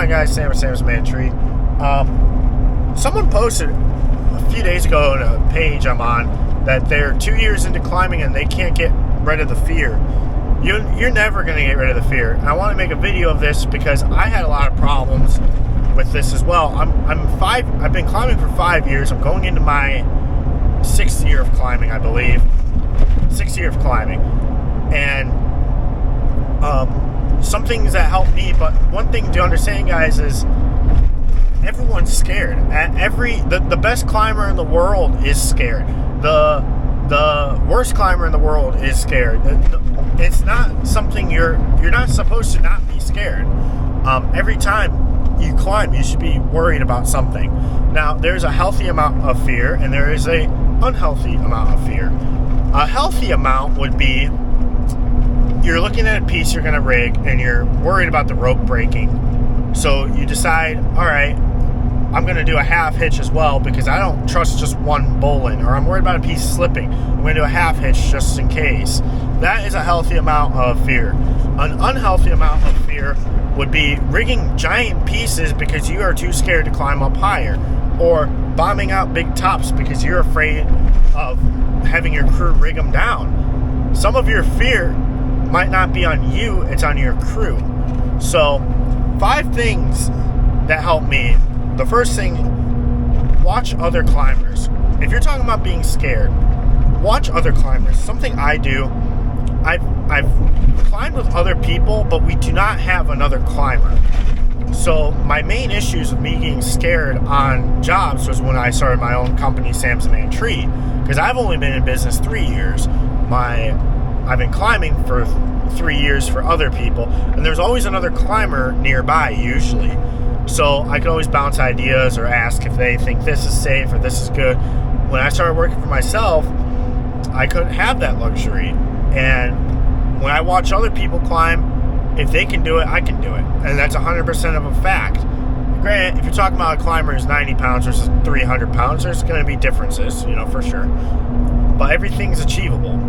on, guys? Sam's Man Tree. Someone posted a few days ago on a page I'm on that they're 2 years into climbing and they can't get rid of the fear. You're never going to get rid of the fear. And I want to make a video of this because I had a lot of problems with this as well. I've been climbing for 5 years. I'm going into my 6th year of climbing, I believe. 6th year of climbing. And some things that help me, but one thing to understand, guys, is everyone's scared. The best climber in the world is scared. The worst climber in the world is scared. It's not something you're not supposed to not be scared. Every time you climb, you should be worried about something. Now, there's a healthy amount of fear, and there is a unhealthy amount of fear. A healthy amount would be you're looking at a piece you're going to rig, and you're worried about the rope breaking. So you decide, all right, I'm going to do a half hitch as well because I don't trust just one bowline, or I'm worried about a piece slipping. I'm going to do a half hitch just in case. That is a healthy amount of fear. An unhealthy amount of fear would be rigging giant pieces because you are too scared to climb up higher, or bombing out big tops because you're afraid of having your crew rig them down. Some of your fear might not be on you, it's on your crew. So 5 things that help me. The first thing, watch other climbers. If you're talking about being scared, watch other climbers. Something I do, I've climbed with other people, but we do not have another climber. So my main issues with me getting scared on jobs was when I started my own company, Sam's Man Tree, because I've only been in business 3 years. I've been climbing for 3 years for other people, and there's always another climber nearby, usually. So I could always bounce ideas or ask if they think this is safe or this is good. When I started working for myself, I couldn't have that luxury. And when I watch other people climb, if they can do it, I can do it. And that's 100% of a fact. Granted, if you're talking about a climber who's 90 pounds versus 300 pounds, there's going to be differences, for sure. But everything's achievable.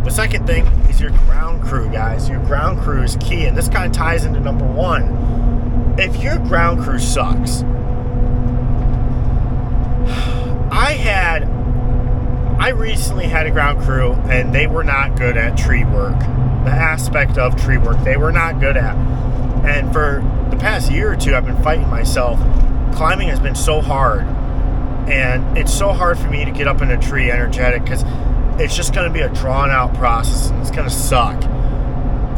The second thing is your ground crew, guys. Your ground crew is key, and this kind of ties into number 1. If your ground crew sucks, I recently had a ground crew, and they were not good at tree work. The aspect of tree work, they were not good at. And for the past year or 2, I've been fighting myself. Climbing has been so hard, and it's so hard for me to get up in a tree energetic because it's just going to be a drawn-out process, and it's going to suck.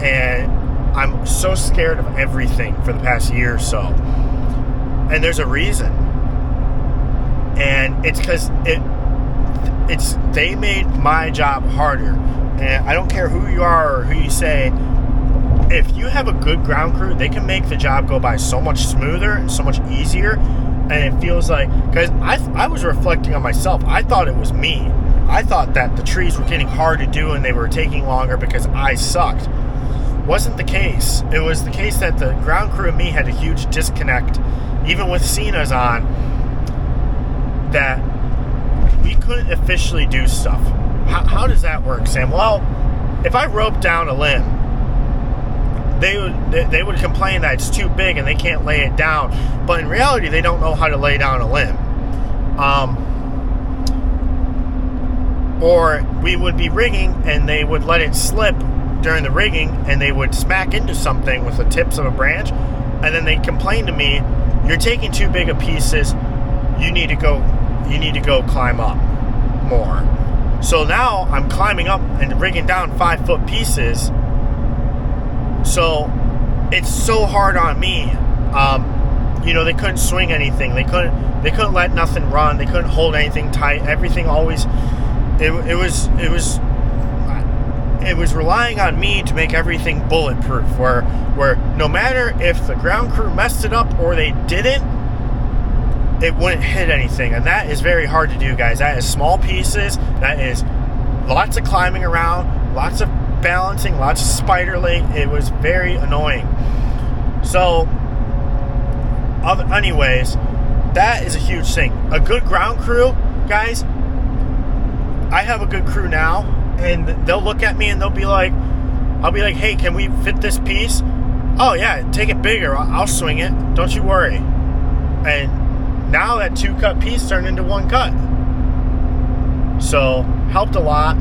And I'm so scared of everything for the past year or so. And there's a reason. And it's because they made my job harder. And I don't care who you are or who you say, if you have a good ground crew, they can make the job go by so much smoother and so much easier. And it feels like, because I was reflecting on myself, I thought it was me. I thought that the trees were getting hard to do and they were taking longer because I sucked. Wasn't the case. It was the case that the ground crew and me had a huge disconnect, even with Cena's on, that we couldn't officially do stuff. How does that work, Sam? Well, if I rope down a limb, they would complain that it's too big and they can't lay it down. But in reality, they don't know how to lay down a limb. Or we would be rigging and they would let it slip during the rigging and they would smack into something with the tips of a branch, and then they'd complain to me, you're taking too big of pieces, you need to go climb up more. So now I'm climbing up and rigging down 5-foot pieces, so it's so hard on me. They couldn't swing anything, they couldn't let nothing run, they couldn't hold anything tight, everything always. It was relying on me to make everything bulletproof, where no matter if the ground crew messed it up or they didn't, it wouldn't hit anything. And that is very hard to do, guys. That is small pieces. That is lots of climbing around, lots of balancing, lots of spider leg. It was very annoying. So, anyways, that is a huge thing. A good ground crew, guys. I have a good crew now, and they'll look at me and they'll be like, I'll be like, hey, can we fit this piece? oh yeah, take it bigger. I'll swing it. Don't you worry. And now that 2-cut piece turned into 1 cut. So helped a lot.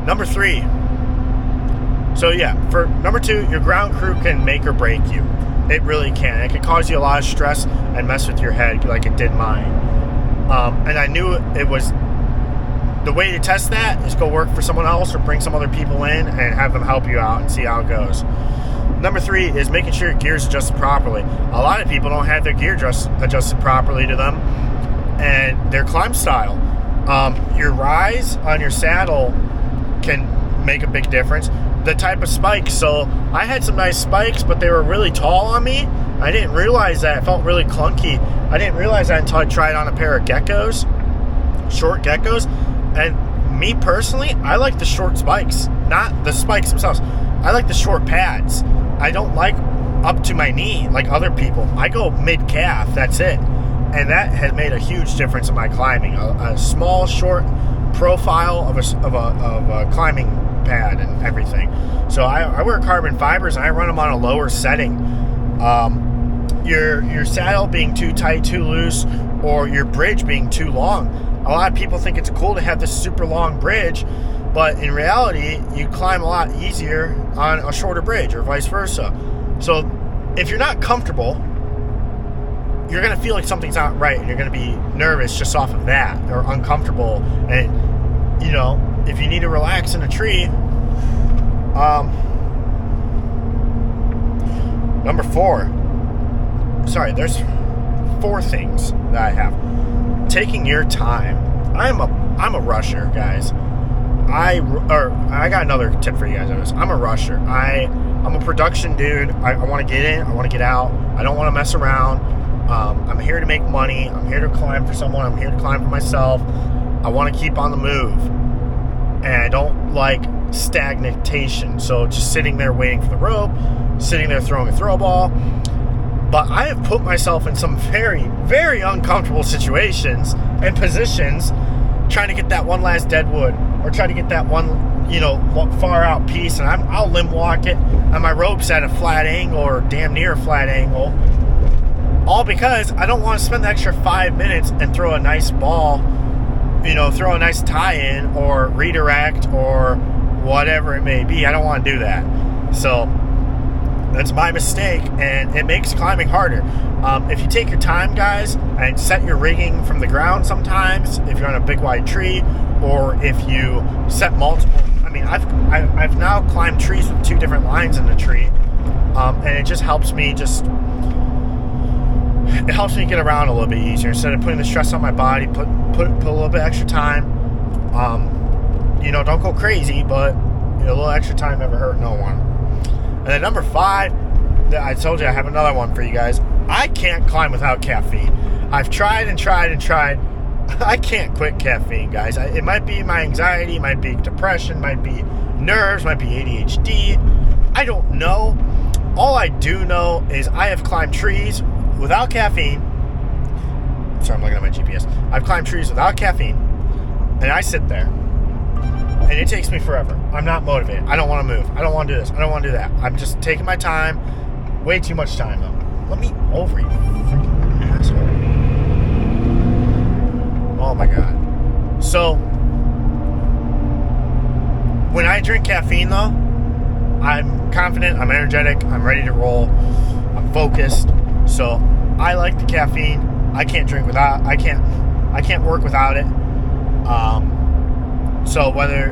Number 3. So yeah, for number 2, your ground crew can make or break you. It really can. It can cause you a lot of stress and mess with your head like it did mine. And I knew it was the way to test that is go work for someone else or bring some other people in and have them help you out and see how it goes. Number 3 is making sure your gear is adjusted properly. A lot of people don't have their gear adjusted properly to them and their climb style. Your rise on your saddle can make a big difference. The type of spikes. So I had some nice spikes, but they were really tall on me. I didn't realize that. It felt really clunky. I didn't realize that until I tried on a pair of geckos, short geckos. And me personally, I like the short spikes, not the spikes themselves. I like the short pads. I don't like up to my knee like other people. I go mid-calf, that's it. And that has made a huge difference in my climbing. A small, short profile of a climbing pad and everything. So I wear carbon fibers and I run them on a lower setting. Your saddle being too tight, too loose, or your bridge being too long. A lot of people think it's cool to have this super long bridge, but in reality, you climb a lot easier on a shorter bridge or vice versa. So if you're not comfortable, you're going to feel like something's not right and you're going to be nervous just off of that or uncomfortable. And, you know, if you need to relax in a tree, number 4. Sorry, there's 4 things that I have. Taking your time. I'm a rusher, guys. I got another tip for you guys on this. I'm a rusher. I'm a production dude. I want to get in. I want to get out. I don't want to mess around. I'm here to make money. I'm here to climb for someone. I'm here to climb for myself. I want to keep on the move. And I don't like stagnation. So just sitting there waiting for the rope, sitting there throwing a throw ball. But I have put myself in some very, very uncomfortable situations and positions trying to get that one last dead wood or try to get that one, far out piece. And I'll limb walk it and my rope's at a flat angle or damn near a flat angle. All because I don't want to spend the extra 5 minutes and throw a nice ball, throw a nice tie-in or redirect or whatever it may be. I don't want to do that. So that's my mistake, and it makes climbing harder. If you take your time, guys, and set your rigging from the ground sometimes, if you're on a big wide tree, or if you set multiple. I mean, I've now climbed trees with 2 different lines in the tree, and it just helps me it helps me get around a little bit easier instead of putting the stress on my body. Put a little bit extra time. Don't go crazy, but a little extra time never hurt no one. And then number 5, I told you I have another one for you guys. I can't climb without caffeine. I've tried and tried and tried. I can't quit caffeine, guys. It might be my anxiety, it might be depression, might be nerves, might be ADHD. I don't know. All I do know is I have climbed trees without caffeine. Sorry, I'm looking at my GPS. I've climbed trees without caffeine, and I sit there. And it takes me forever. I'm not motivated. I don't want to move. I don't want to do this. I don't want to do that. I'm just taking my time. Way too much time, though. Let me over, you freaking asshole. Oh, my God. So, when I drink caffeine, though, I'm confident. I'm energetic. I'm ready to roll. I'm focused. So, I like the caffeine. I can't drink without. I can't work without it. So whether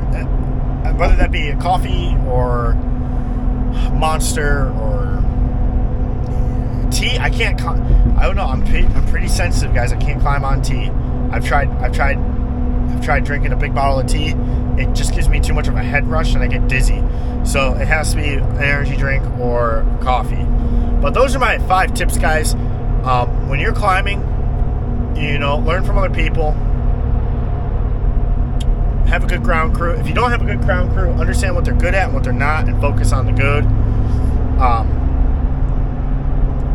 that be a coffee or Monster or tea, I can't. I don't know. I'm pretty sensitive, guys. I can't climb on tea. I've tried drinking a big bottle of tea. It just gives me too much of a head rush and I get dizzy. So it has to be an energy drink or coffee. But those are my 5 tips, guys. When you're climbing, learn from other people. Have a good ground crew. If you don't have a good ground crew, understand what they're good at and what they're not and focus on the good.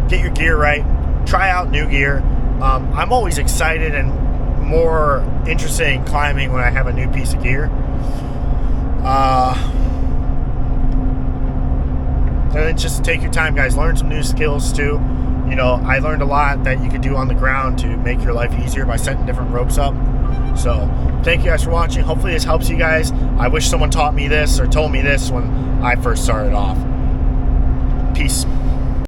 Get your gear right. Try out new gear. I'm always excited and more interested in climbing when I have a new piece of gear. then just take your time, guys. Learn some new skills too. You know, I learned a lot that you could do on the ground to make your life easier by setting different ropes up. So thank you guys for watching. Hopefully this helps you guys. I wish someone taught me this or told me this when I first started off. Peace.